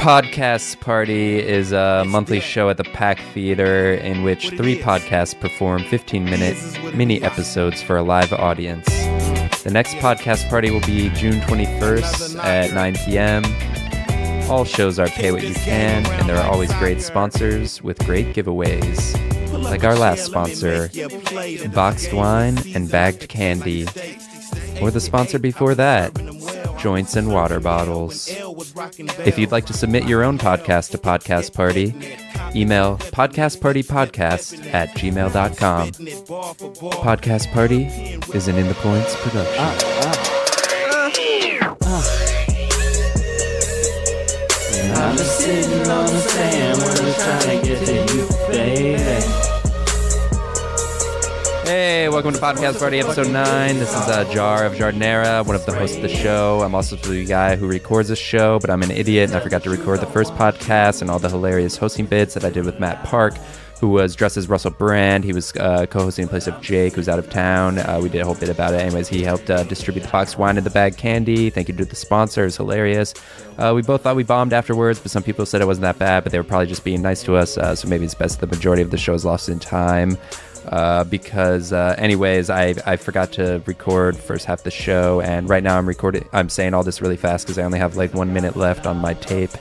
Podcast Party is a monthly show at the Pack Theater in which 3 podcasts perform 15-minute mini episodes for a live audience. The next Podcast Party will be June 21st at 9 p.m. All shows are pay what you can, and there are always great sponsors with great giveaways. Like our last sponsor, Boxed Wine and Bagged Candy. Or the sponsor before that, Joints and Water Bottles. If you'd like to submit your own podcast to Podcast Party, email podcastpartypodcast@gmail.com. Podcast Party is an In the Points production. I'm just sitting on the sandwich trying to get to you, baby. Hey, welcome to Podcast Party episode 9. This is Jar of Jardinera, one of the hosts of the show. I'm also the guy who records the show, but I'm an idiot and I forgot to record the first podcast and all the hilarious hosting bits that I did with Matt Park, who was dressed as Russell Brand. He was co-hosting in place of Jake, who's out of town. We did a whole bit about it. Anyways, he helped distribute the boxed wine and the bag candy. Thank you to the sponsor. It was hilarious. We both thought we bombed afterwards, but some people said it wasn't that bad, but they were probably just being nice to us. So maybe it's best the majority of the show is lost in time. Because anyways, I forgot to record first half the show, and right now I'm saying all this really fast because I only have like 1 minute left on my tape,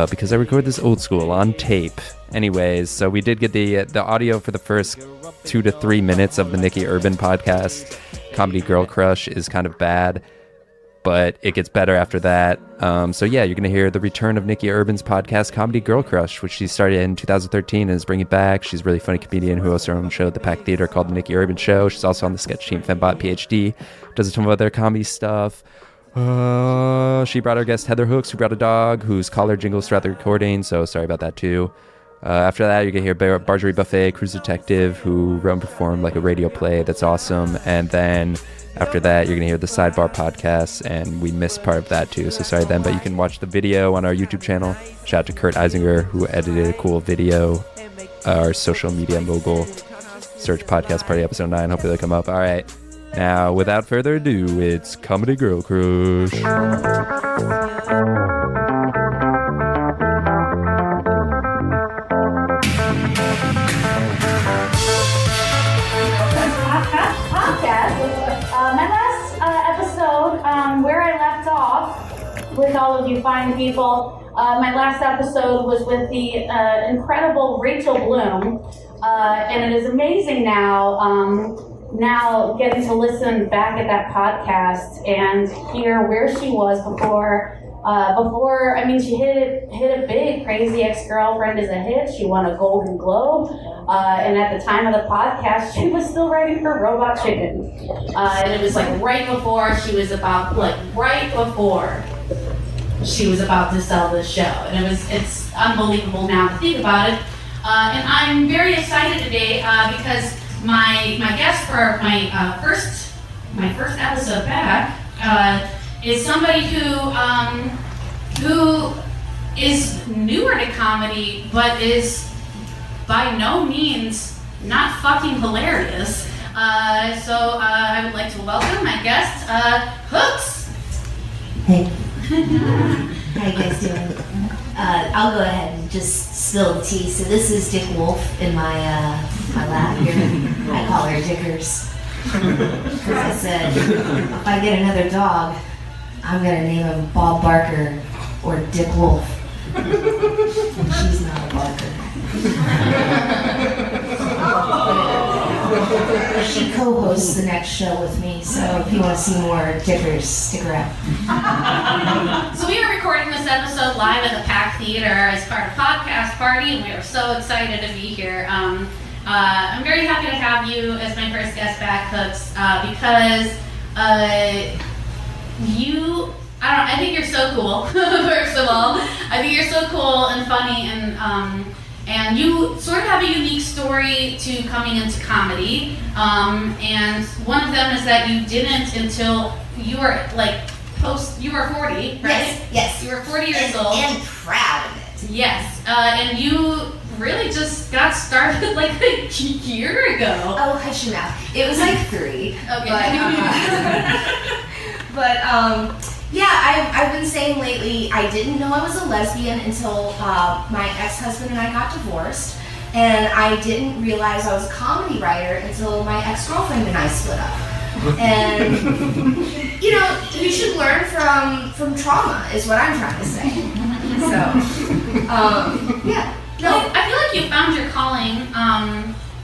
because I record this old school on tape. Anyways, so we did get the audio for the first 2 to 3 minutes of the Nikki Urban podcast. Comedy Girl Crush is kind of bad, but it gets better after that. So yeah, you're going to hear the return of Nikki Urban's podcast, Comedy Girl Crush, which she started in 2013 and is bringing it back. She's a really funny comedian who hosts her own show at the Pack Theater called The Nikki Urban Show. She's also on the sketch team Fembot PhD, does a ton of other comedy stuff. She brought her guest Heather Hooks, who brought a dog, whose collar jingles throughout the recording, so sorry about that too. After that, you're going to hear Barjory Buffet, Cruise Detective, who wrote and performed like a radio play that's awesome. And then after that, you're going to hear the Sidebar podcast, and we missed part of that too, so sorry then. But you can watch the video on our YouTube channel. Shout out to Kurt Eisinger, who edited a cool video. Our social media mogul. Search Podcast Party episode 9. Hopefully they'll come up. All right. Now, without further ado, it's Comedy Girl Crush. My last episode, where I left off with all of you fine people, my last episode was with the incredible Rachel Bloom, and it is amazing now getting to listen back at that podcast and hear where she was before. I mean, she hit it big. Crazy Ex-Girlfriend is a hit. She won a Golden Globe. And at the time of the podcast, she was still writing for Robot Chicken. And it was like right before she was about to sell this show. And it's unbelievable now to think about it. And I'm very excited today because my guest for my first episode back is somebody who is newer to comedy, but is by no means not fucking hilarious. So I would like to welcome my guest, Hooks. Hey. How you guys doing? I'll go ahead and just spill the tea. So this is Dick Wolf in my lap here. I call her Dickers. Because I said, if I get another dog, I'm going to name him Bob Barker or Dick Wolf. She's not a Barker. She co-hosts the next show with me, so if you want to see more Dickers, stick around. So we are recording this episode live at the Pack Theater as part of Podcast Party, and we are so excited to be here. I'm very happy to have you as my first guest back, Hooks, because I think you're so cool, first of all. I think you're so cool and funny, and you sort of have a unique story to coming into comedy. And one of them is that you didn't until you were you were 40, right? Yes. You were 40 years old. And proud of it. Yes, and you really just got started like a year ago. Oh, hush your mouth. It was like 3. Okay. But Yeah, I've been saying lately, I didn't know I was a lesbian until my ex-husband and I got divorced. And I didn't realize I was a comedy writer until my ex-girlfriend and I split up. And, you should learn from trauma, is what I'm trying to say. So, yeah. No, I feel like you found your calling.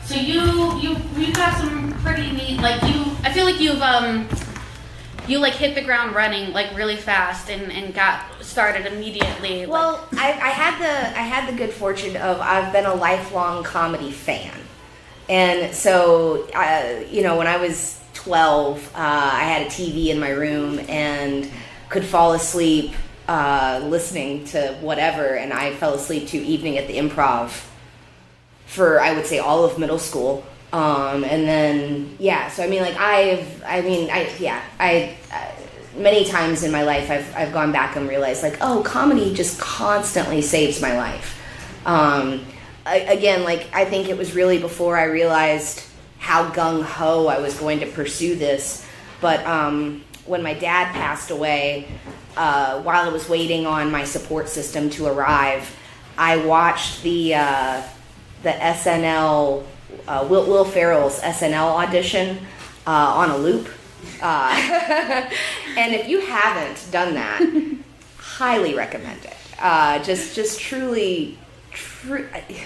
So you've got some pretty neat, I feel like you hit the ground running really fast and got started immediately. Well, I had the good fortune of I've been a lifelong comedy fan, and so when I was 12, I had a TV in my room and could fall asleep listening to whatever, and I fell asleep to Evening at the Improv for I would say all of middle school. And then, so many times in my life I've gone back and realized comedy just constantly saves my life. I think it was really before I realized how gung-ho I was going to pursue this. But when my dad passed away, while I was waiting on my support system to arrive, I watched the SNL, Will Ferrell's SNL audition on a loop. And if you haven't done that, highly recommend it. Just truly,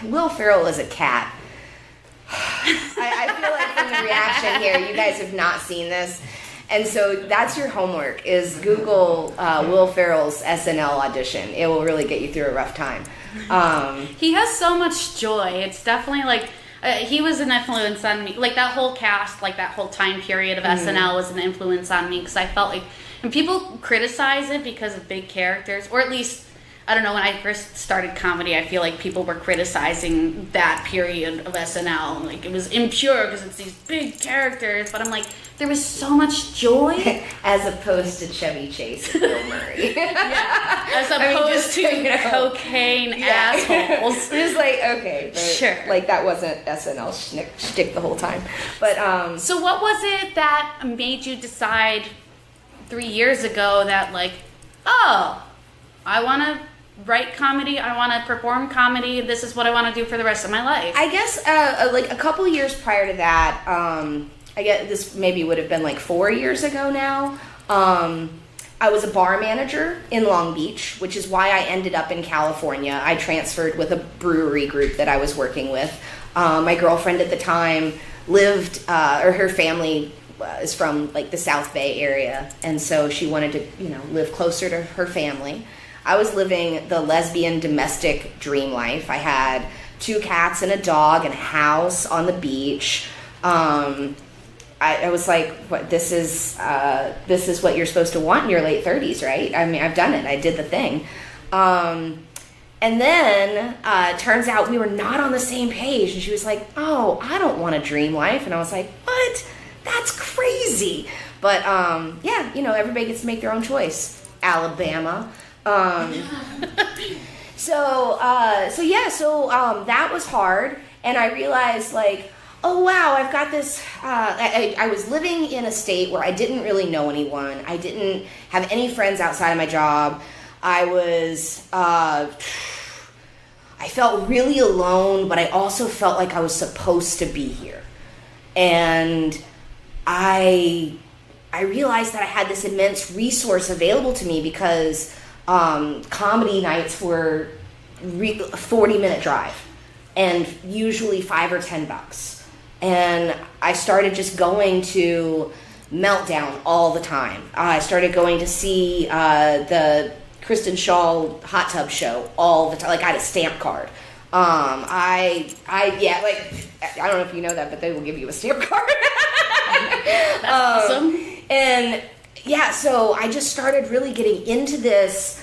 Will Ferrell is a cat. I feel like from the reaction here, you guys have not seen this. And so that's your homework, is Google Will Ferrell's SNL audition. It will really get you through a rough time. He has so much joy. It's definitely he was an influence on me. That whole cast, that whole time period of SNL was an influence on me, because I felt and people criticize it because of big characters, or at least, I don't know, when I first started comedy, I feel like people were criticizing that period of SNL. It was impure because it's these big characters, but I'm there was so much joy. As opposed to Chevy Chase and Bill Murray. Yeah. As opposed to cocaine assholes. It's okay, but sure. That wasn't SNL shtick the whole time. But So what was it that made you decide 3 years ago that I want to write comedy, I want to perform comedy, this is what I want to do for the rest of my life? I guess a couple years prior to that, I guess this maybe would have been 4 years ago now. I was a bar manager in Long Beach, which is why I ended up in California. I transferred with a brewery group that I was working with. My girlfriend at the time lived, or her family is from the South Bay area, and so she wanted to live closer to her family. I was living the lesbian domestic dream life. I had 2 cats and a dog and a house on the beach. I was what, this is what you're supposed to want in your late 30s, right? I mean, I've done it. I did the thing. And then turns out we were not on the same page. And she was oh, I don't want a dream life. And I was what? That's crazy. But everybody gets to make their own choice. Alabama. So that was hard. And I realized oh wow, I've got this, I was living in a state where I didn't really know anyone. I didn't have any friends outside of my job. I felt really alone, but I also felt like I was supposed to be here. And I realized that I had this immense resource available to me because comedy nights were a 40-minute drive and usually $5 or $10. And I started just going to Meltdown all the time. I started going to see the Kristen Shaw hot tub show all the time. I had a stamp card. I don't know if you know that, but they will give you a stamp card. That's awesome. And so I just started really getting into this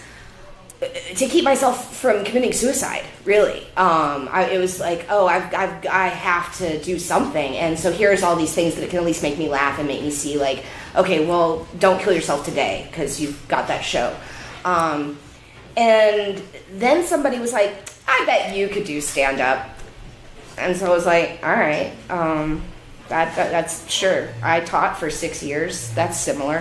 to keep myself from committing suicide, really. It was I have to do something. And so here's all these things that can at least make me laugh and make me see okay, well, don't kill yourself today because you've got that show. And then somebody was I bet you could do stand-up. And so I was all right, that's sure. I taught for 6 years. That's similar.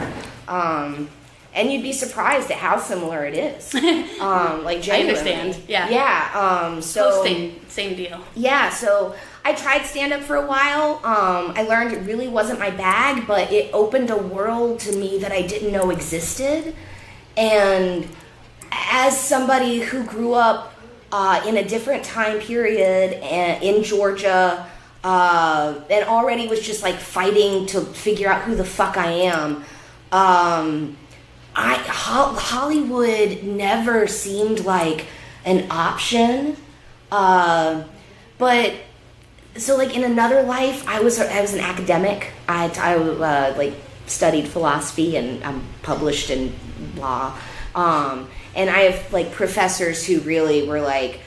and you'd be surprised at how similar it is. Like, genuinely. I understand. Yeah. Yeah. So same deal. Yeah. So I tried stand-up for a while. I learned it really wasn't my bag, but it opened a world to me that I didn't know existed. And as somebody who grew up in a different time period and in Georgia, and already was just like fighting to figure out who the fuck I am, Hollywood never seemed like an option. But so like in another life, I was an academic. I like studied philosophy and I'm published in law. And I have like professors who really were like,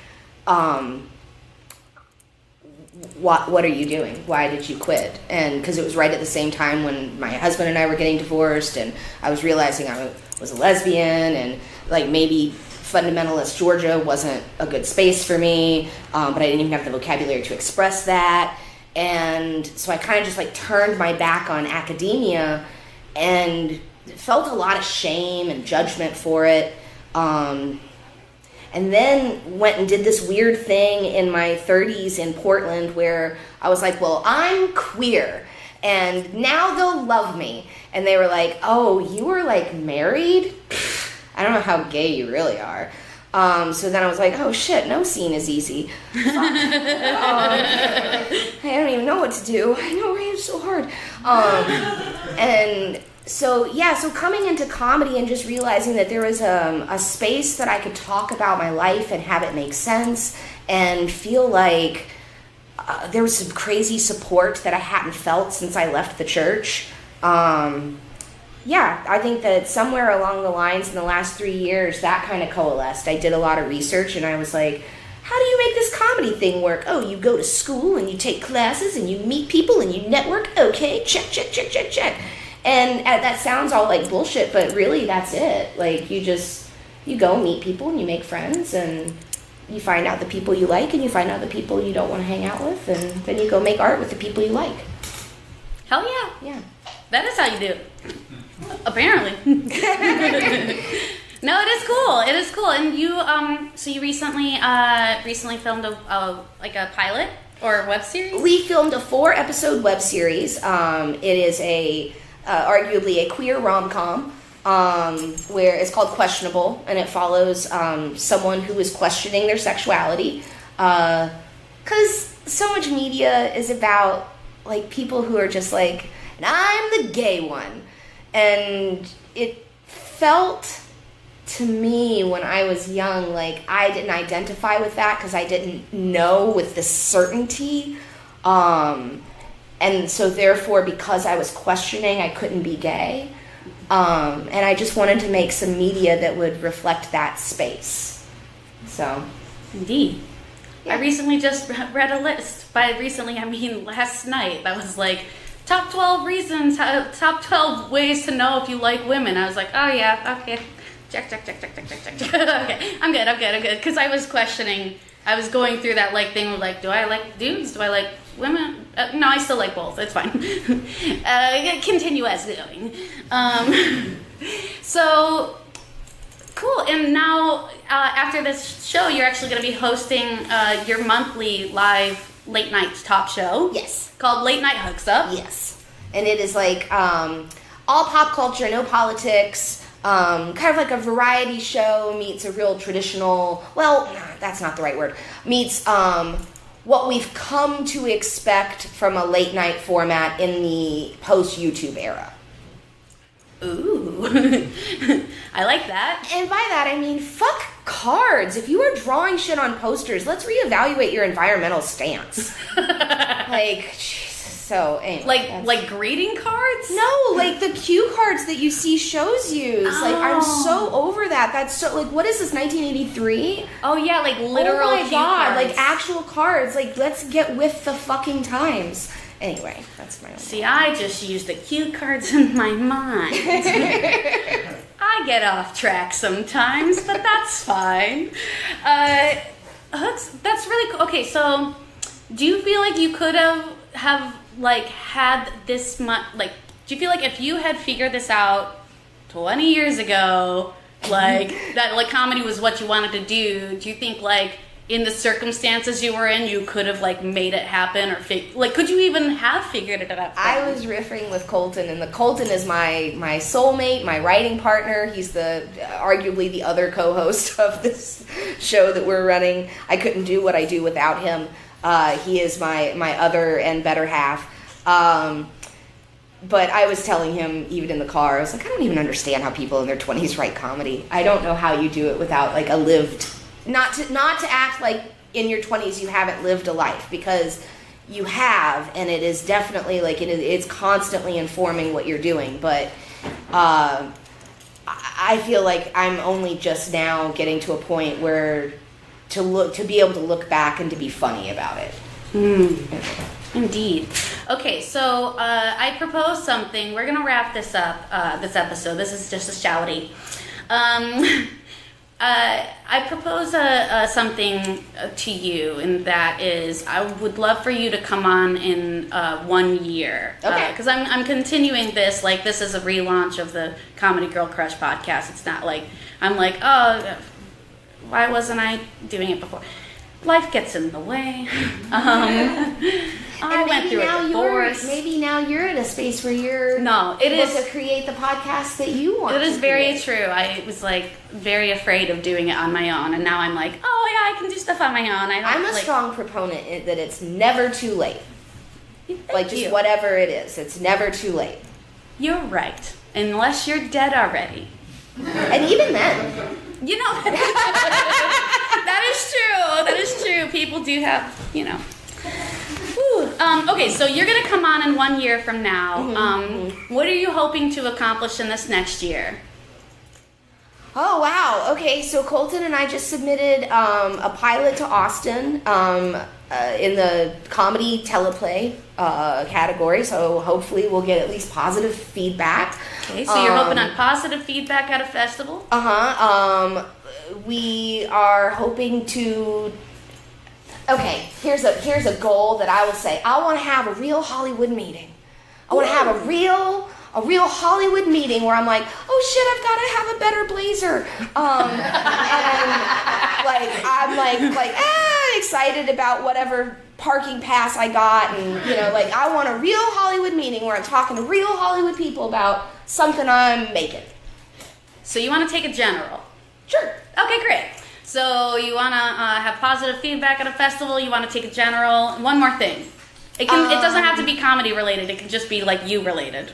what are you doing? Why did you quit? And because it was right at the same time when my husband and I were getting divorced, and I was realizing I was a lesbian, and like maybe fundamentalist Georgia wasn't a good space for me, but I didn't even have the vocabulary to express that. And so I kind of just like turned my back on academia and felt a lot of shame and judgment for it. And then went and did this weird thing in my 30s in Portland where I was like, well, I'm queer and now they'll love me. And they were like, oh, you were like married? I don't know how gay you really are. So then I was like, oh shit, no scene is easy. I don't even know what to do. I know, right? It's so hard. And so coming into comedy and just realizing that there was a space that I could talk about my life and have it make sense and feel like there was some crazy support that I hadn't felt since I left the church. I think that somewhere along the lines in the last 3 years, that kind of coalesced. I did a lot of research and I was like, how do you make this comedy thing work? Oh, you go to school and you take classes and you meet people and you network. Okay, check. And that sounds all like bullshit, but really that's it. Like you go meet people and you make friends and you find out the people you like and you find out the people you don't want to hang out with, and then you go make art with the people you like. Hell yeah. Yeah. That is how you do it. Apparently. No, it is cool. And you, so you recently filmed a pilot or a web series? We filmed a 4-episode web series. It is arguably a queer rom-com, where it's called Questionable, and it follows someone who is questioning their sexuality. Because so much media is about like people who are just like, and I'm the gay one. And it felt to me when I was young like I didn't identify with that because I didn't know with the certainty. And so therefore, because I was questioning, I couldn't be gay. And I just wanted to make some media that would reflect that space. So. Indeed. Yeah. I recently just read a list. By recently, I mean last night. That was like, top 12 reasons, top 12 ways to know if you like women. I was like, oh yeah, okay. Check. Okay, I'm good. Because I was questioning, I was going through that like thing of like, do I like dudes? Do I like women? No, I still like both. It's fine. Continue as going. So, cool. And now, after this show, you're actually going to be hosting your monthly live late night talk show. Yes. Called Late Night Hooks Up. Yes. And it is like all pop culture, no politics, kind of like a variety show meets a real traditional, well, that's not the right word, meets what we've come to expect from a late night format in the post-YouTube era. Ooh. I like that. And by that, I mean, fuck cards. If you are drawing shit on posters, let's reevaluate your environmental stance. Like, Jesus. So, anyway. Like greeting cards? No, like the cue cards that you see shows use. Oh. Like, I'm so over that. That's so, like, what is this, 1983? Oh, yeah, like literal cue cards. Like, cards. Actual cards. Like, let's get with the fucking times. Anyway, that's my own. See, I just use the cue cards in my mind. I get off track sometimes, but that's fine. Hooks, that's really cool. Okay, so do you feel like you could have like had this much, like, do you feel like if you had figured this out 20 years ago, like that, like comedy was what you wanted to do. Do you think like in the circumstances you were in, you could have like made it happen, or could you even have figured it out? I was riffing with Colton, and Colton is my soulmate, my writing partner. He's arguably the other co-host of this show that we're running. I couldn't do what I do without him. He is my other and better half. But I was telling him, even in the car, I was like, I don't even understand how people in their 20s write comedy. I don't know how you do it without like a lived, not to act like in your 20s you haven't lived a life, because you have, and it is definitely like it's constantly informing what you're doing. But I feel like I'm only just now getting to a point where to be able to look back and to be funny about it. Indeed. Okay, so I propose something. We're gonna wrap this up. This episode. This is just a shouty. I propose something to you, and that is, I would love for you to come on in 1 year. Okay. Because I'm continuing this. Like, this is a relaunch of the Comedy Girl Crush podcast. It's not like I'm like, oh, why wasn't I doing it before? Life gets in the way. I went through a divorce. Maybe now you're in a space where you're able to create the podcast that you want. It is very true. I was like very afraid of doing it on my own, and now I'm like, oh yeah, I can do stuff on my own. I'm a strong proponent that it's never too late. Like just whatever it is, it's never too late. You're right, unless you're dead already. And even then, you know, that is true. That is true. People do have, you know. Okay, so you're going to come on in 1 year from now. What are you hoping to accomplish in this next year? Oh, wow. Okay, so Colton and I just submitted a pilot to Austin in the comedy teleplay category, so hopefully we'll get at least positive feedback. Okay, so you're hoping on positive feedback at a festival? We are hoping to... Okay, here's a goal that I will say. I want to have a real Hollywood meeting. I want to have a real Hollywood meeting where I'm like, oh shit, I've got to have a better blazer. And like I'm excited about whatever parking pass I got, and you know, like I want a real Hollywood meeting where I'm talking to real Hollywood people about something I'm making. So you want to take a general? Sure. Okay, great. So you want to have positive feedback at a festival. You want to take a general. One more thing. It doesn't have to be comedy related. It can just be like you related.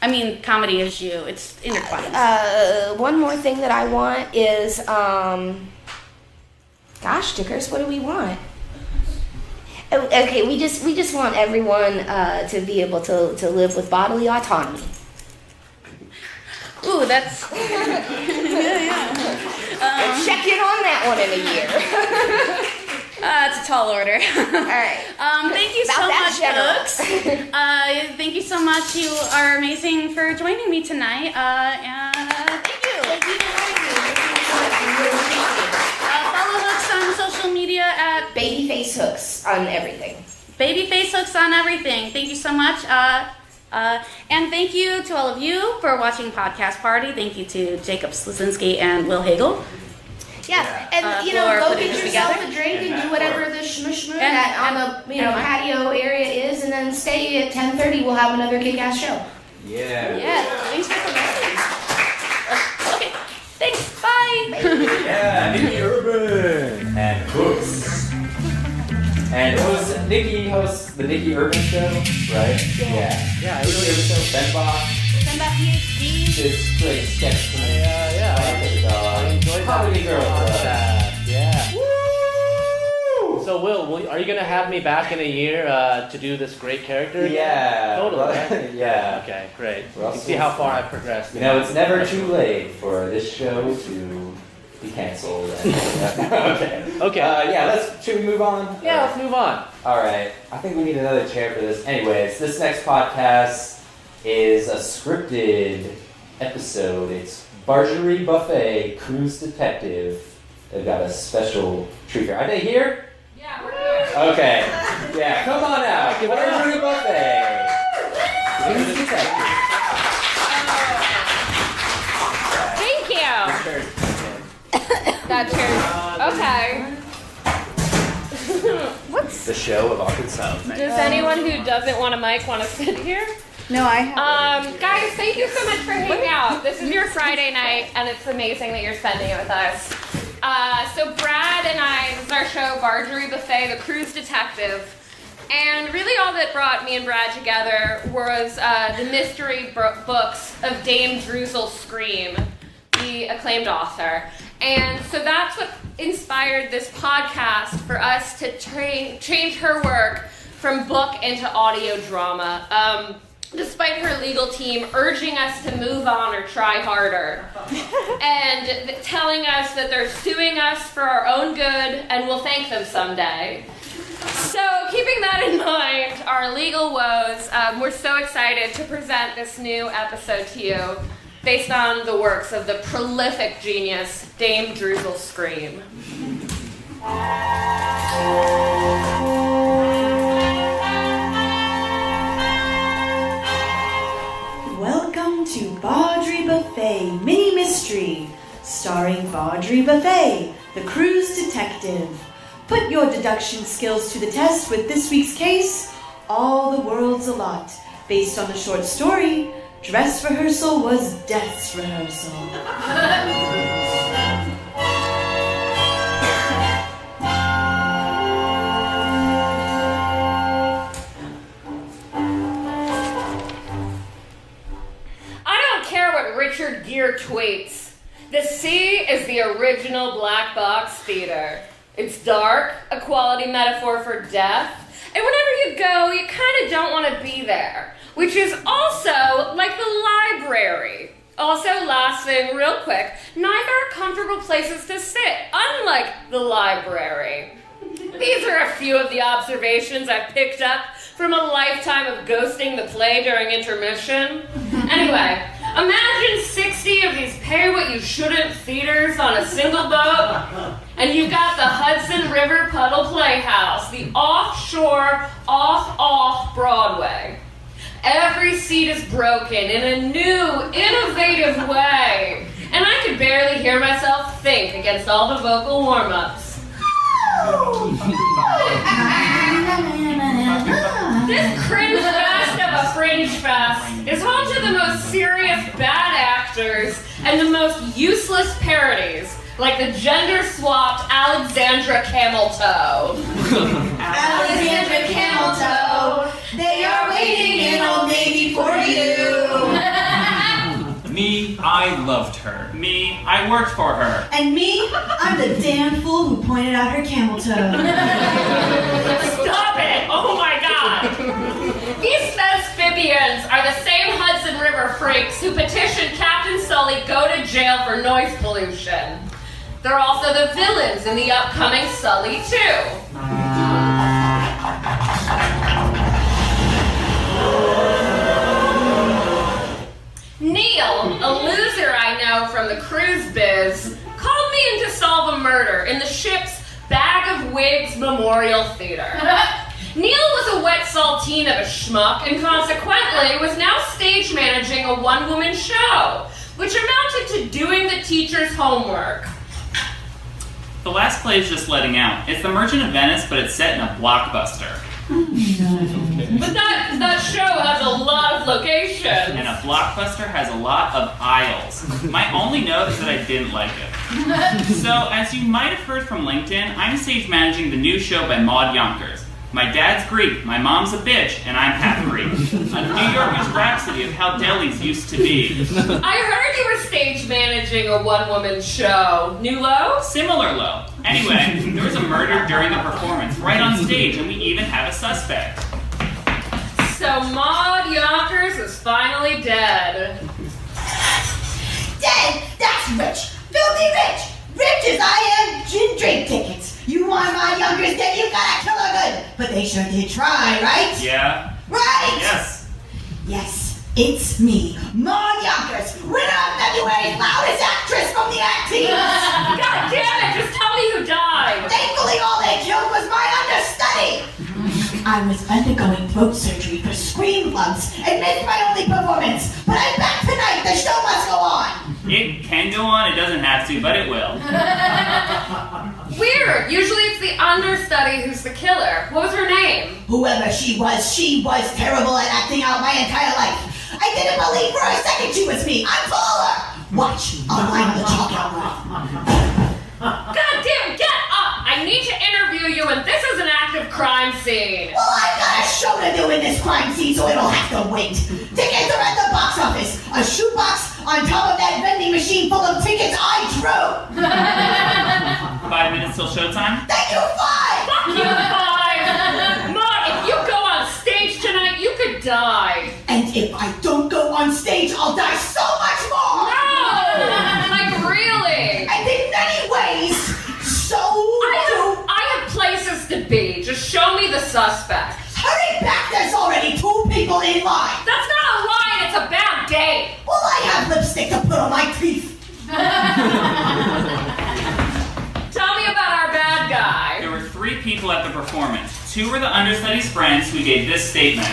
I mean, comedy is you. It's intertwined. One more thing that I want is, gosh, Dickers, what do we want? Okay, we just want everyone to be able to live with bodily autonomy. Ooh, that's... Check in on that one in a year. It's a tall order. All right. Thank you so much, folks. Thank you so much. You are amazing for joining me tonight. Thank you. Thank you for having me. Follow Hooks on social media at Babyface Hooks on everything. Babyface Hooks on everything. Thank you so much. And thank you to all of you for watching Podcast Party. Thank you to Jacob Slazinski and Will Hagel. Yeah, and go get yourself a drink and do whatever the shmush on the patio area is, and then stay at 10:30. We'll have another kick-ass show. Yeah. Yeah. Thanks for coming. Okay. Thanks. Bye. Yeah, Nikki Urban and Hooks. And Nikki hosts the Nikki Urban Show, right? Yeah. Nikki Urban Show, Benbox. PhD. It's great sketch to me. I enjoyed Comedy Girl that. Yeah. Woo! So, Will, are you going to have me back in a year to do this great character? Yeah. Totally, right? Yeah. Okay, great. Well, you can see how far I've progressed. You know, it's never too late for this show to be canceled. Okay. Should we move on? Yeah, let's move on. All right. I think we need another chair for this. Anyways, this next podcast is a scripted episode. It's Barjory Buffet Cruise Detective. They've got a special treat here. Are they here? Yeah, we're here. Okay. Yeah, come on out. Barjory Buffet Cruise Detective. That chair. Okay. The show of awkward silence. Does anyone who doesn't want a mic want to sit here? No, I have. Guys, thank you so much for hanging out. This is your Friday night, and it's amazing that you're spending it with us. So Brad and I, this is our show, Barjory Buffet, the Cruise Detective. And really all that brought me and Brad together was the mystery books of Dame Droozle Scream, the acclaimed author. And so that's what inspired this podcast for us to change her work from book into audio drama. Despite her legal team urging us to move on or try harder, and telling us that they're suing us for our own good and we'll thank them someday. So keeping that in mind, our legal woes, we're so excited to present this new episode to you based on the works of the prolific genius Dame Droozle Scream. Welcome to Barjory Buffet Mini Mystery, starring Barjory Buffet, the cruise detective. Put your deduction skills to the test with this week's case, All the World's a Lot, based on the short story, Dress Rehearsal Was Death's Rehearsal. Richard Gere tweets, "The sea is the original black box theater. It's dark, a quality metaphor for death, and whenever you go, you kind of don't want to be there, which is also like the library. Also, last thing, real quick, neither are comfortable places to sit, unlike the library. These are a few of the observations I've picked up from a lifetime of ghosting the play during intermission. Anyway, imagine 60 of these pay-what-you-shouldn't theaters on a single boat, and you've got the Hudson River Puddle Playhouse, the offshore, off Broadway. Every seat is broken in a new, innovative way, and I could barely hear myself think against all the vocal warm-ups. This cringe fest of a fringe fest is home to the most serious bad actors and the most useless parodies, like the gender-swapped Alexandra Cameltoe. Alexandra Cameltoe, they are waiting in Old Navy for you. Me, I loved her. Me, I worked for her. And me, I'm the damn fool who pointed out her camel toe. Stop it! Oh my god! These thespians are the same Hudson River freaks who petitioned Captain Sully go to jail for noise pollution. They're also the villains in the upcoming Sully 2. Neil, a loser I know from the cruise biz, called me in to solve a murder in the ship's Bag of Wigs Memorial Theater. Neil was a wet saltine of a schmuck and consequently was now stage managing a one-woman show, which amounted to doing the teacher's homework. The last play is just letting out. It's The Merchant of Venice, but it's set in a blockbuster. But that show has a lot of locations. And a blockbuster has a lot of aisles. My only note is that I didn't like it. So, as you might have heard from LinkedIn, I'm stage managing the new show by Maud Yonkers. My dad's Greek, my mom's a bitch, and I'm half Greek. A New Yorker's rhapsody of how delis used to be. I heard you were stage managing a one-woman show. New low? Similar low. Anyway, there was a murder during the performance, right on stage, and we even have a suspect. So Maud Yonkers is finally dead. Dead? That's rich. Filthy rich. Rich as I am gin drink tickets. You want my Yonkers dead, you gotta kill her good. But they sure did try, right? Yeah. Right? Yes. Yes, it's me, Maud Yonkers, winner of February's loudest actress from the act team. God damn it, just tell me who died. Thankfully, all they killed was my understudy. I was undergoing throat surgery for scream lumps and missed my only performance. But I'm back tonight. The show must go on. It can go on. It doesn't have to, but it will. study who's the killer. What was her name? Whoever she was terrible at acting out my entire life. I didn't believe for a second she was me. I'm taller. Watch, I'll line the chalk out loud. Goddamn, get up! I need to interview you, and this is an active crime scene. Well, I've got a show to do in this crime scene, so it'll have to wait. Tickets are at the box office. A shoebox on top of that vending machine full of tickets I drew. 5 minutes till showtime? Thank you, 5! Fuck you, 5! Mom, if you go on stage tonight, you could die. And if I don't go on stage, I'll die so much more! No! Like, really? And in many ways, so I have places to be. Just show me the suspect. Hurry back, there's already 2 people in line. That's not a line, it's a bad day. Well, I have lipstick to put on my teeth. Tell me about our bad guy. There were 3 people at the performance. 2 were the understudy's friends who gave this statement.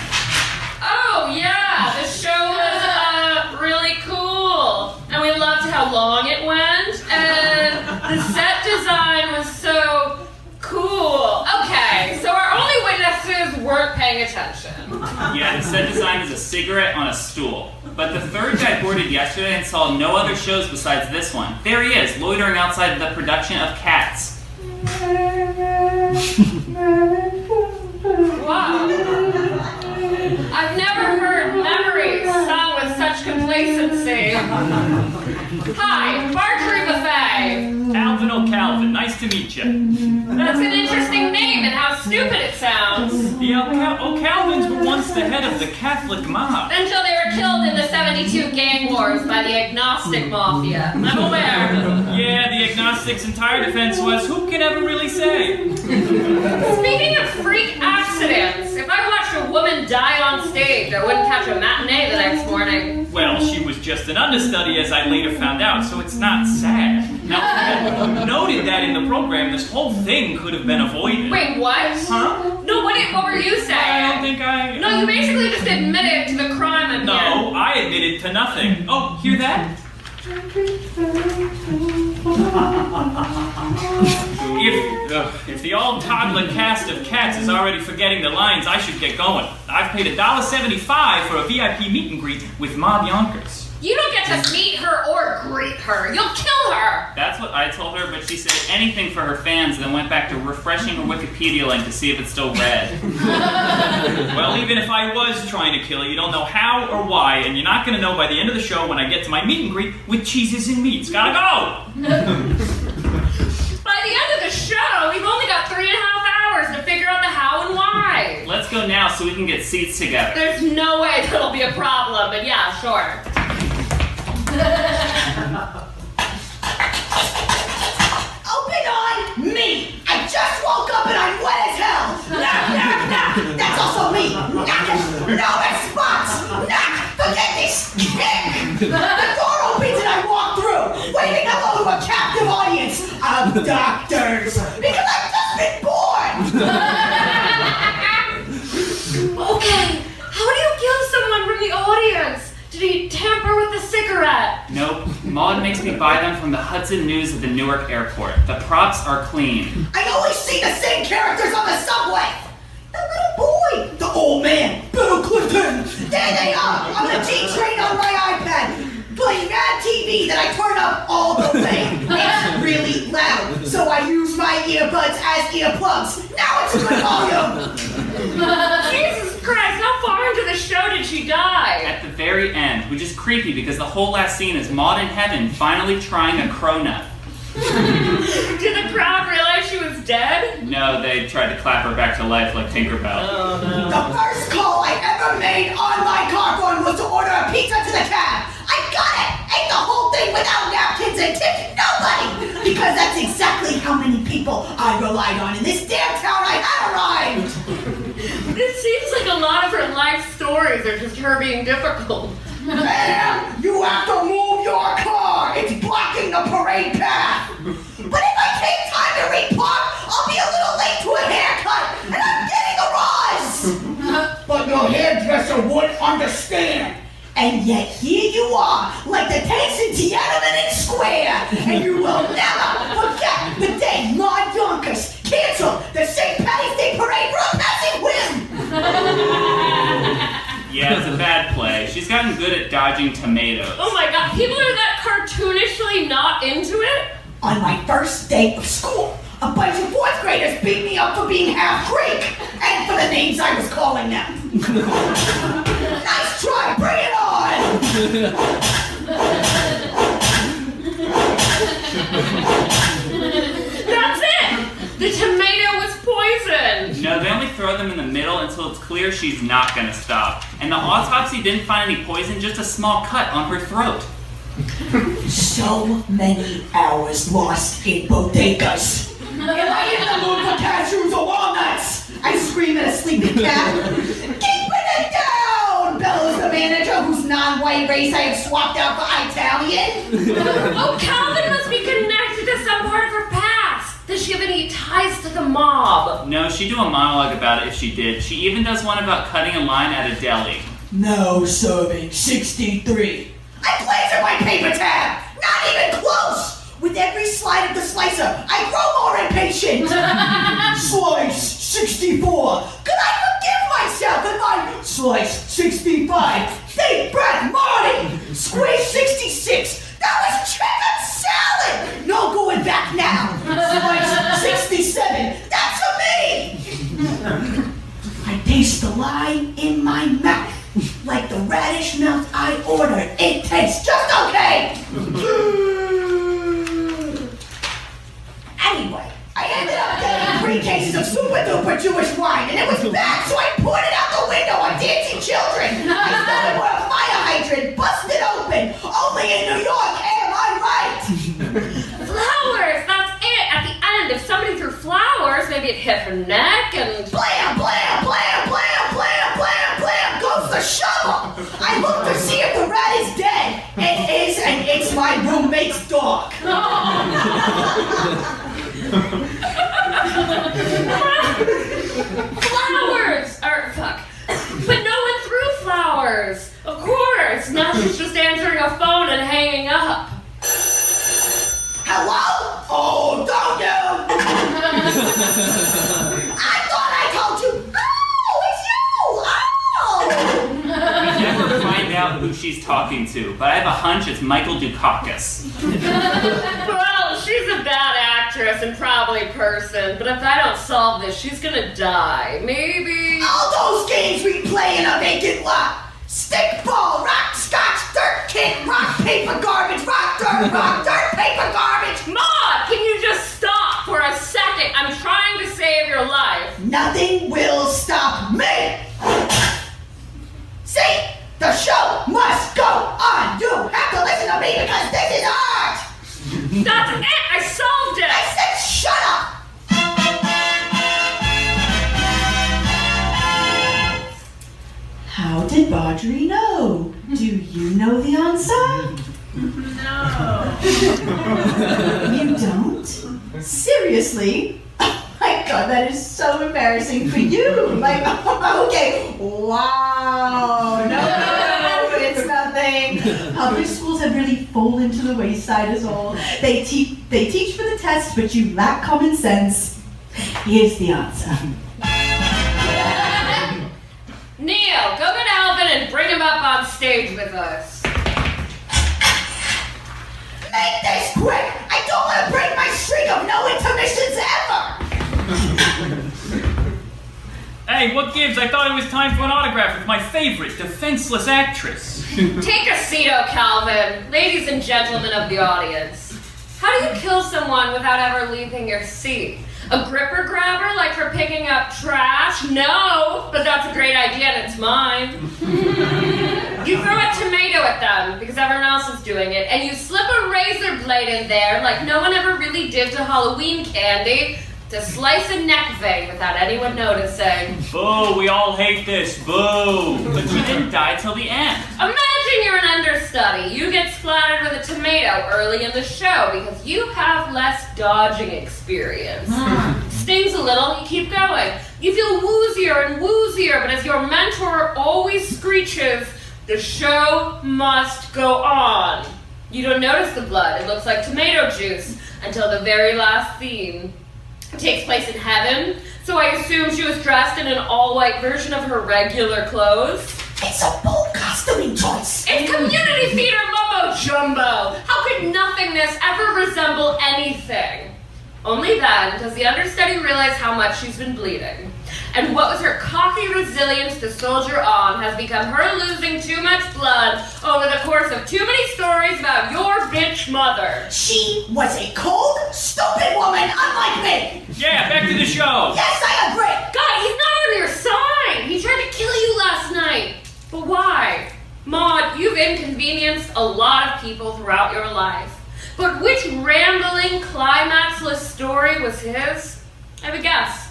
Oh, yeah, the show was really cool. And we loved how long it went. And the set design was so cool. Okay, so our only witnesses weren't paying attention. Yeah, the set design is a cigarette on a stool. But the 3rd guy boarded yesterday and saw no other shows besides this one. There he is, loitering outside the production of Cats. Wow. I've never heard Memories sung with such complacency. Hi, Barjory Buffet. Alvin O'Calvin, nice to meet you. That's an interesting name and how stupid it sounds. The O'Calvins were once the head of the Catholic mob. Until they were killed in the 72 gang wars by the agnostic mafia. I'm aware. Yeah, the agnostic's entire defense was, who can ever really say? Speaking of freak accidents, if I watched a woman die on stage, I wouldn't catch a matinee the next morning. Well, she was just an understudy, as I later found out, so it's not sad. Now, noted that in the program, this whole thing could have been avoided. Wait, what? Huh? No, what were you saying? I don't think I... No, you basically just admitted to the crime again. No, I admitted to nothing. Oh, hear that? If the all-toddler cast of Cats is already forgetting the lines, I should get going. I've paid $1.75 for a VIP meet and greet with Maud Yonkers. You don't get to meet her or greet her. You'll kill her. That's what I told her, but she said anything for her fans, and then went back to refreshing her Wikipedia link to see if it's still red. Well, even if I was trying to kill you, you don't know how or why, and you're not going to know by the end of the show when I get to my meet and greet with cheeses and meats. Gotta go! By the end of the show, we've only got 3.5 hours to figure out the how and why. Let's go now so we can get seats together. There's no way that'll be a problem, but yeah, sure. Open on me! I just woke up and I'm wet as hell! Knock! That's also me! No response! Knock! Forget this kick! The door opens and I walk through, waving hello to a captive audience of doctors! Because I've just been born! Okay, how do you kill someone from the audience? Did he tamper with the cigarette? Nope. Maud makes me buy them from the Hudson News at the Newark airport. The props are clean. I always see the same characters on the subway! The little boy! The old man! Bill Clinton! There they are! On the G-train on my iPad! Playing Mad TV that I turn up all the way! It's really loud, so I use my earbuds as earplugs! Now it's good volume! Jesus Christ, how far into the show did she die? At the very end, which is creepy because the whole last scene is Maud in heaven finally trying a cronut. Did the crowd realize she was dead? No, they tried to clap her back to life like Tinkerbell. Oh no. The first call I ever made on my car phone was to order a pizza to the cab! I got it! Ate the whole thing without napkins and tipped nobody! Because that's exactly how many people I relied on in this damn town I had arrived! This seems like a lot of her life stories are just her being difficult. Ma'am, you have to move your car! It's blocking the parade path! But if I take time to repark, I'll be a little late to a haircut, and I'm getting a rush! But your hairdresser would understand! And yet here you are, like the tanks in Tiananmen Square, and you will never forget the day Maud Yonkers canceled the St. good at dodging tomatoes. Oh my god, people are that cartoonishly not into it? On my first day of school, a bunch of 4th graders beat me up for being half Greek and for the names I was calling them. Nice try, bring it on! That's it! The tomato was poisoned! No, they only throw them in the middle until it's clear she's not gonna stop. And the autopsy didn't find any poison, just a small cut on her throat. So many hours lost in bodegas. Am I in the mood for cashews or walnuts? I scream at a sleeping cat. Keeping it down, bellows the manager whose non-white race I have swapped out for Italian. Oh, Calvin must be connected to some part of her past. Does she have any ties to the mob? No, she'd do a monologue about it if she did. She even does one about cutting a line at a deli. No serving 63. I plastered my paper tab! Not even close! With every slide of the slicer, I grow more impatient! Slice 64! Could I forgive myself if I slice 65? Deep breath, Marty! Squeeze 66! That was chicken salad! No going back now! Slice 67! That's a me! I taste the line in my mouth. Like the radish melt I ordered, it tastes just okay! Anyway, I ended up getting 3 cases of super duper Jewish wine, and it was bad, so I poured it out the window on dancing children! I started with a fire hydrant, busted open! Only in New York, am I right? Flowers, that's it! At the end, if somebody threw flowers, maybe it hit her neck and... Blam, blam, blam, blam, blam, blam, blam, goes the shovel! I look to see if the rat is dead. It is, and it's my roommate's dog. Flowers! Fuck. But no one threw flowers! Of course! Now she's just answering a phone and hanging up. Hello? Oh, don't you? I thought I told you. Oh, it's you! Oh! We never find out who she's talking to, but I have a hunch it's Michael Dukakis. Well, she's a bad actress and probably person, but if I don't solve this, she's gonna die. Maybe... All those games we play in a vacant lot. Stickball, rock, scotch, dirt, kick, rock, paper, garbage, rock, dirt, paper, garbage. Maud, can you just stop for a second? I'm trying to save your life. Nothing will stop me. See? The show must go on. You have to listen to me because this is art. That's it. I solved it. I said shut up. How did Barjory know? Do you know the answer? No. You don't? Seriously? Oh my god, that is so embarrassing for you. Like, okay, wow. No, it's nothing. Public schools have really fallen to the wayside as all. They teach for the test, but you lack common sense. Here's the answer. Neil, go get Alvin and bring him up on stage with us. Make this quick. I don't want to break my streak of no intermissions ever. Hey, what gives? I thought it was time for an autograph with my favorite, defenseless actress. Take a seat, Calvin. Ladies and gentlemen of the audience. How do you kill someone without ever leaving your seat? A gripper grabber like for picking up trash? No, but that's a great idea and it's mine. You throw a tomato at them because everyone else is doing it, and you slip a razor blade in there like no one ever really did to Halloween candy to slice a neck vein without anyone noticing. Boo, we all hate this, boo. But she didn't die till the end. Imagine you're an understudy. You get splattered with a tomato early in the show because you have less dodging experience. Stings a little, you keep going. You feel woozier and woozier, but as your mentor always screeches, the show must go on. You don't notice the blood. It looks like tomato juice until the very last scene. It takes place in heaven, so I assume she was dressed in an all-white version of her regular clothes. It's a bold costume. costuming choice? It's community theater mumbo jumbo. How could nothingness ever resemble anything? Only then does the understudy realize how much she's been bleeding. And what was her cocky resilience to soldier on has become her losing too much blood over the course of too many stories about your bitch mother. She was a cold, stupid woman unlike me. Yeah, back to the show. Yes, I agree. God, he's not on your side. He tried to kill you last night. But why? Maud, you've inconvenienced a lot of people throughout your life. But which rambling, climaxless story was his? I have a guess.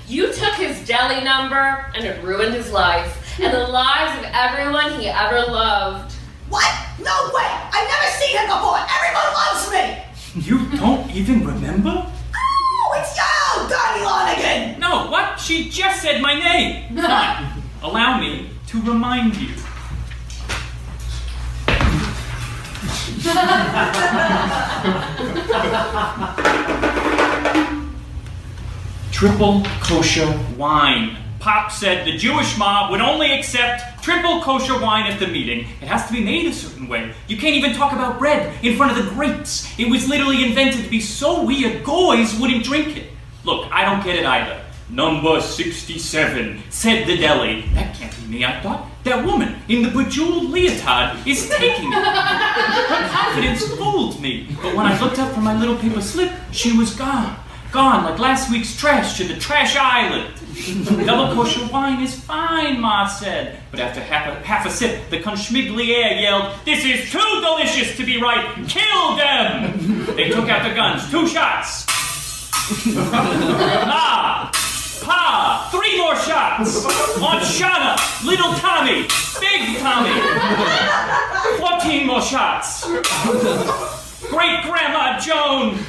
You took his deli number, and it ruined his life, and the lives of everyone he ever loved. What? No way. I've never seen him before. Everyone loves me. You don't even remember? Oh, it's you, Donnie Lonigan. No, what? She just said my name. Fine. Allow me to remind you. Triple kosher wine. Pop said the Jewish mob would only accept triple kosher wine at the meeting. It has to be made a certain way. You can't even talk about bread in front of the grapes. It was literally invented to be so weird, goys wouldn't drink it. Look, I don't get it either. Number 67, said the deli. That can't be me, I thought. That woman in the bejeweled leotard is taking it. Her confidence fooled me. But when I looked up from my little paper slip, she was gone. Gone like last week's trash to the trash island. Double kosher wine is fine, Ma said. But after half a sip, the conschmigliere yelled, "This is too delicious to be right! Kill them!" They took out the guns. 2 shots. Ma! Pa! 3 more shots! On Shauna! Little Tommy! Big Tommy! 14 more shots! Great-Grandma Joan!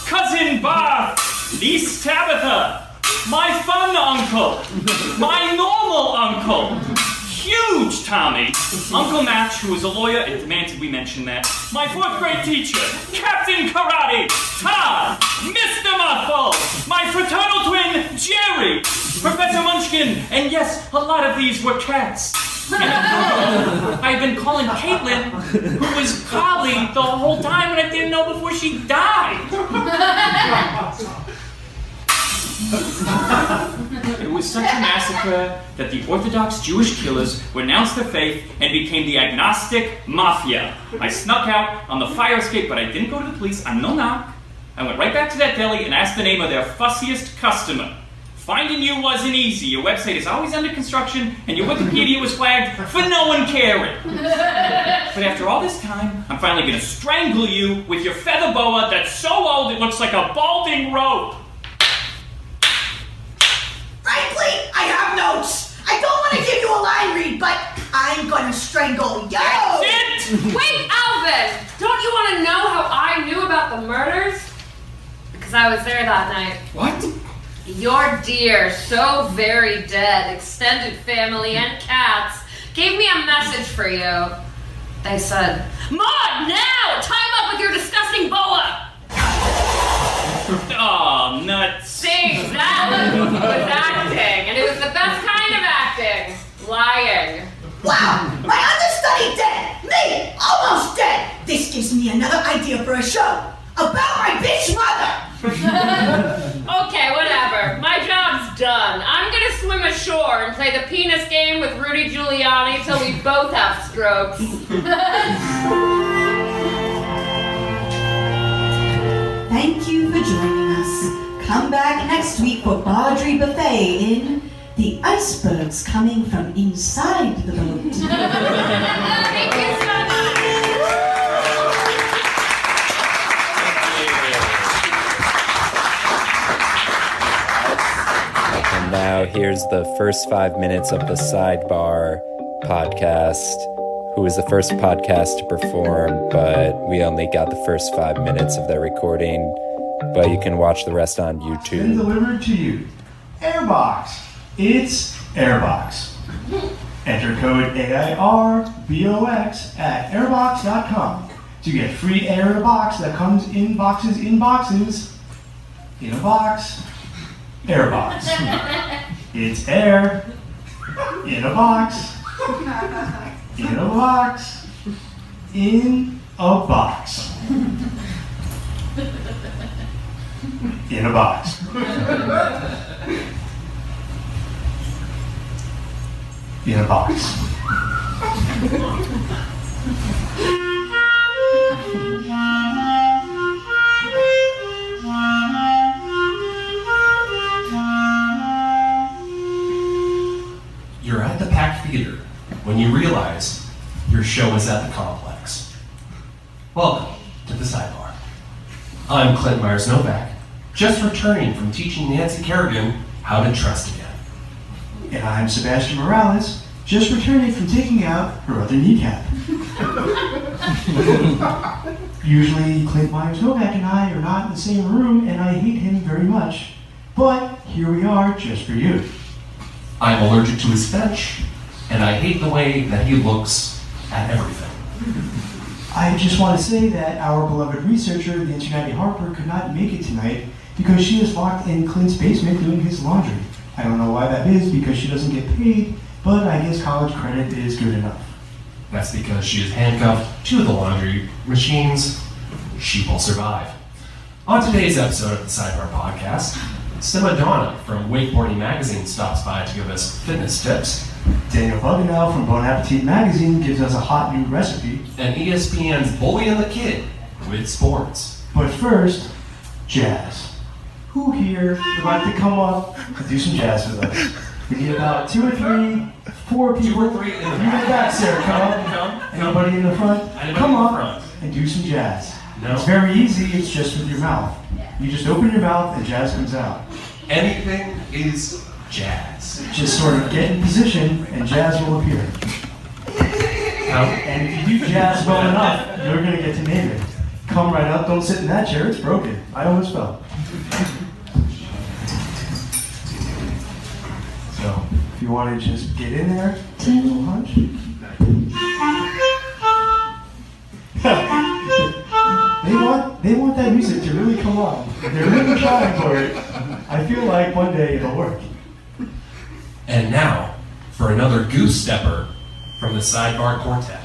Cousin Bob! Niece Tabitha! My fun uncle! My normal uncle! Huge Tommy! Uncle Match, who was a lawyer and demanded we mention that. My 4th grade teacher! Captain Karate! Todd! Mr. Muffle! My fraternal twin, Jerry! Professor Munchkin! And yes, a lot of these were cats. And I've been calling Caitlin, who was Collie the whole time, and I didn't know before she died. It was such a massacre that the Orthodox Jewish killers renounced their faith and became the agnostic mafia. I snuck out on the fire escape, but I didn't go to the police. I'm no knock. I went right back to that deli and asked the name of their fussiest customer. Finding you wasn't easy. Your website is always under construction, and your Wikipedia was flagged for no one caring. But after all this time, I'm finally going to strangle you with your feather boa that's so old it looks like a balding rope. Frankly, I have notes. I don't want to give you a line read, but I'm going to strangle you. That's it! Wait, Alvin! Don't you want to know how I knew about the murders? Because I was there that night. What? Your dear, so very dead, extended family and cats gave me a message for you. They said, "Maud, now! Tie him up with your disgusting boa!" Oh, nuts. See, that was acting, and it was the best kind of acting. Lying. Wow, my understudy dead. Me, almost dead. This gives me another idea for a show. About my bitch mother. Okay, whatever. My job's done. I'm gonna swim ashore and play the penis game with Rudy Giuliani till we both have strokes. Thank you for joining us. Come back next week for Barjory Buffet in The Icebergs Coming from Inside the Boat. Thank you so much. And now here's the first 5 minutes of the Sidebar podcast, who was the first podcast to perform, but we only got the first 5 minutes of their recording, but you can watch the rest on Been YouTube. delivered to you. Airbox. It's Airbox. Enter code AIRBOX at airbox.com to get free air in a box that comes in boxes in boxes. In a box. Airbox. It's air in a box. In a box. In a box. In a box. In a box. You're at the packed theater when you realize your show is at the complex. Welcome to the Sidebar. I'm Clint Myers-Novak, just returning from teaching Nancy Kerrigan how to trust again. And I'm Sebastian Morales, just returning from taking out her other kneecap. Usually Clint Myers-Novak and I are not in the same room, and I hate him very much. But here we are, just for you. I'm allergic to his stench, and I hate the way that he looks at everything. I just want to say that our beloved researcher, the Internet Harper, could not make it tonight because she is locked in Clint's basement doing his laundry. I don't know why that is, because she doesn't get paid, but I guess college credit is good enough. That's because she is handcuffed to the laundry machines. She will survive. On today's episode of the Sidebar podcast, Madonna from Wakeboarding Magazine stops by to give us fitness tips. Daniel Buganow from Bon Appetit Magazine gives us a hot new recipe. And ESPN's Bully and the Kid with sports. But first, jazz. Who here would like to come up and do some jazz with us? We need about 2 or 3, 4 people. 2 or 3 in the back. You in the back, sir. Come up. Anybody in the front? Come up and do some jazz. No. It's very easy. It's just with your mouth. You just open your mouth and jazz comes out. Anything is jazz. Just sort of get in position and jazz will appear. And if you do jazz well enough, you're going to get to name it. Come right up. Don't sit in that chair. It's broken. I almost fell. So, if you want to just get in there, take a little hunch. They want that music to really come on. They're really trying for it. I feel like one day it'll work. And now, for another goose stepper from the Sidebar Quartet.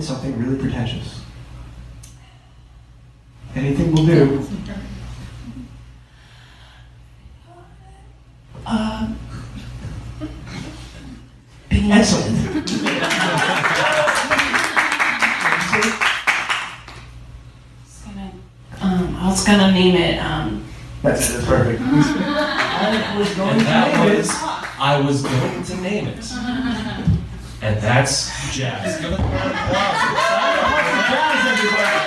Something really pretentious. Anything will do. Excellent. I was gonna name it. That's perfect. I was going to name it. I was going to name it. And that's jazz. Give it a round of applause. Jazz, everybody.